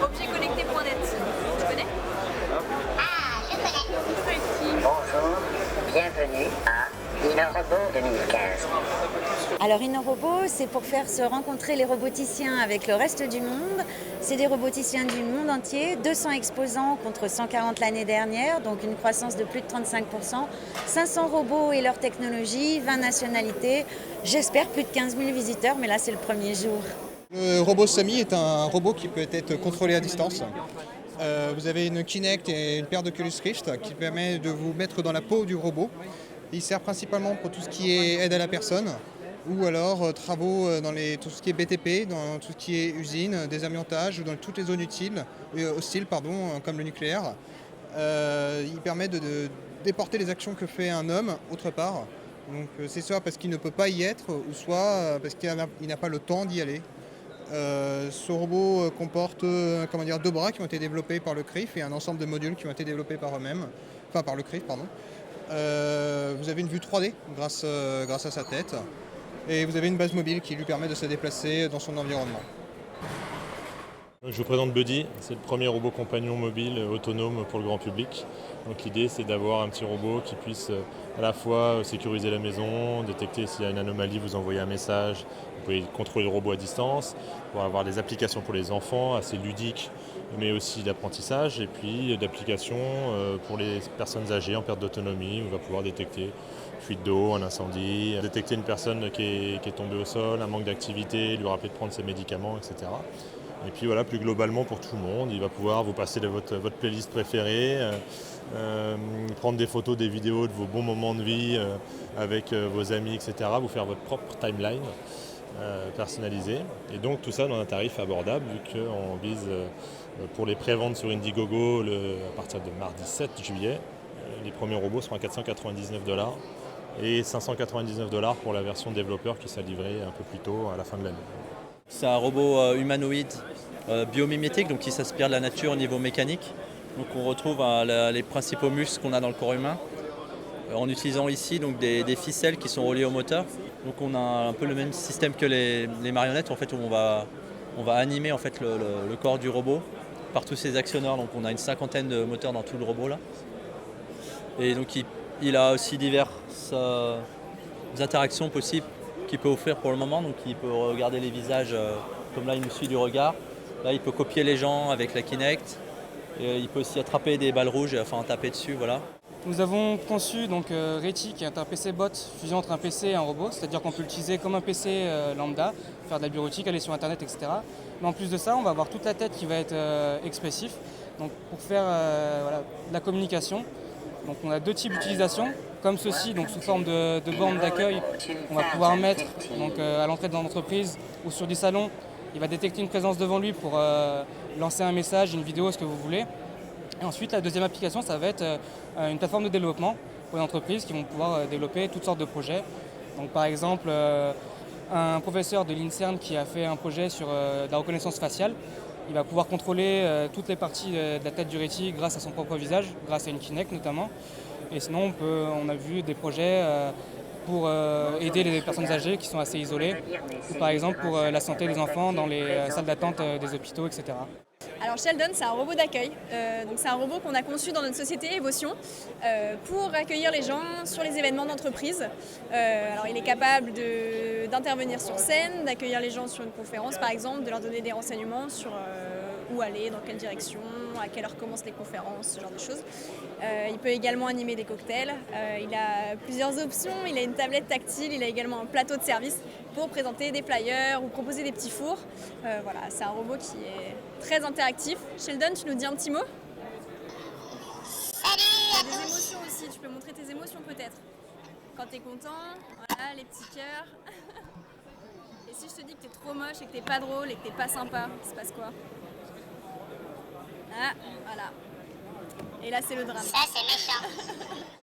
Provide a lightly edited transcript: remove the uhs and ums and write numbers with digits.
Objetconnecté.net, tu connais? Ah, je connais. Bonjour, bienvenue à InnoRobot 2015. Alors InnoRobot, c'est pour faire se rencontrer les roboticiens avec le reste du monde. C'est des roboticiens du monde entier, 200 exposants contre 140 l'année dernière, donc une croissance de plus de 35%. 500 robots et leur technologie, 20 nationalités. J'espère plus de 15 000 visiteurs, mais là c'est le premier jour. Le robot Sami est un robot qui peut être contrôlé à distance. Vous avez une Kinect et une paire d'Oculus Rift qui permet de vous mettre dans la peau du robot. Il sert principalement pour tout ce qui est aide à la personne ou alors travaux dans tout ce qui est BTP, dans tout ce qui est usine, désamiantage, dans toutes les zones hostiles, comme le nucléaire. Il permet de déporter les actions que fait un homme autre part. Donc c'est soit parce qu'il ne peut pas y être ou soit parce qu'il n'a pas le temps d'y aller. Ce robot comporte 2 bras qui ont été développés par le CRIF et un ensemble de modules qui ont été développés par eux-mêmes, enfin par le CRIF, pardon. Vous avez une vue 3D grâce à sa tête et vous avez une base mobile qui lui permet de se déplacer dans son environnement. Je vous présente Buddy, c'est le premier robot compagnon mobile autonome pour le grand public. Donc l'idée c'est d'avoir un petit robot qui puisse à la fois sécuriser la maison, détecter s'il y a une anomalie, vous envoyer un message, vous pouvez contrôler le robot à distance, pour avoir des applications pour les enfants assez ludiques mais aussi d'apprentissage et puis d'applications pour les personnes âgées en perte d'autonomie où on va pouvoir détecter fuite d'eau, un incendie, détecter une personne qui est tombée au sol, un manque d'activité, lui rappeler de prendre ses médicaments, etc. Et puis voilà, plus globalement pour tout le monde, il va pouvoir vous passer votre playlist préférée, prendre des photos, des vidéos de vos bons moments de vie avec vos amis, etc. Vous faire votre propre timeline personnalisée. Et donc tout ça dans un tarif abordable vu qu'on vise pour les préventes sur Indiegogo à partir de mardi 7 juillet. Les premiers robots seront à 499 $ et 599 $ pour la version développeur qui sera livrée un peu plus tôt à la fin de l'année. C'est un robot humanoïde biomimétique, donc qui s'inspire de la nature au niveau mécanique. Donc on retrouve les principaux muscles qu'on a dans le corps humain en utilisant ici donc, des ficelles qui sont reliées au moteur. Donc on a un peu le même système que les marionnettes en fait, où on va animer en fait, le corps du robot par tous ces actionneurs. Donc on a une 50aine de moteurs dans tout le robot là. Et donc il a aussi diverses interactions possibles qu'il peut offrir pour le moment. Donc il peut regarder les visages, comme là il nous suit du regard. Là il peut copier les gens avec la Kinect. Et il peut aussi attraper des balles rouges et enfin taper dessus. Voilà. Nous avons conçu donc Reti, qui est un PC bot fusion entre un PC et un robot, c'est-à-dire qu'on peut l'utiliser comme un PC lambda, faire de la bureautique, aller sur internet, etc. Mais en plus de ça, on va avoir toute la tête qui va être expressif, donc pour faire de la communication. Donc on a 2 types d'utilisation, comme ceci, donc sous forme de borne d'accueil, on va pouvoir mettre donc, à l'entrée de l'entreprise ou sur du salon. Il va détecter une présence devant lui pour lancer un message, une vidéo, ce que vous voulez. Et ensuite, la deuxième application, ça va être une plateforme de développement pour les entreprises qui vont pouvoir développer toutes sortes de projets. Donc, par exemple, un professeur de l'INSERM qui a fait un projet sur la reconnaissance faciale, il va pouvoir contrôler toutes les parties de la tête du Reti grâce à son propre visage, grâce à une Kinect notamment. Et sinon, on a vu des projets pour aider les personnes âgées qui sont assez isolées, ou par exemple pour la santé des enfants dans les salles d'attente des hôpitaux, etc. Alors Sheldon, c'est un robot d'accueil. Donc c'est un robot qu'on a conçu dans notre société Evotion pour accueillir les gens sur les événements d'entreprise. Alors il est capable d'intervenir sur scène, d'accueillir les gens sur une conférence par exemple, de leur donner des renseignements sur où aller, dans quelle direction, à quelle heure commencent les conférences, ce genre de choses. Il peut également animer des cocktails. Il a plusieurs options, il a une tablette tactile, il a également un plateau de service pour présenter des flyers ou proposer des petits fours. Voilà, c'est un robot qui est très interactif. Sheldon, tu nous dis un petit mot? Salut à Des tous. émotions aussi, tu peux montrer tes émotions peut-être. Quand t'es content, voilà, les petits cœurs. Et si je te dis que t'es trop moche et que t'es pas drôle et que t'es pas sympa, il se passe quoi? Ah, voilà. Et là c'est le drame. Ça, c'est méchant.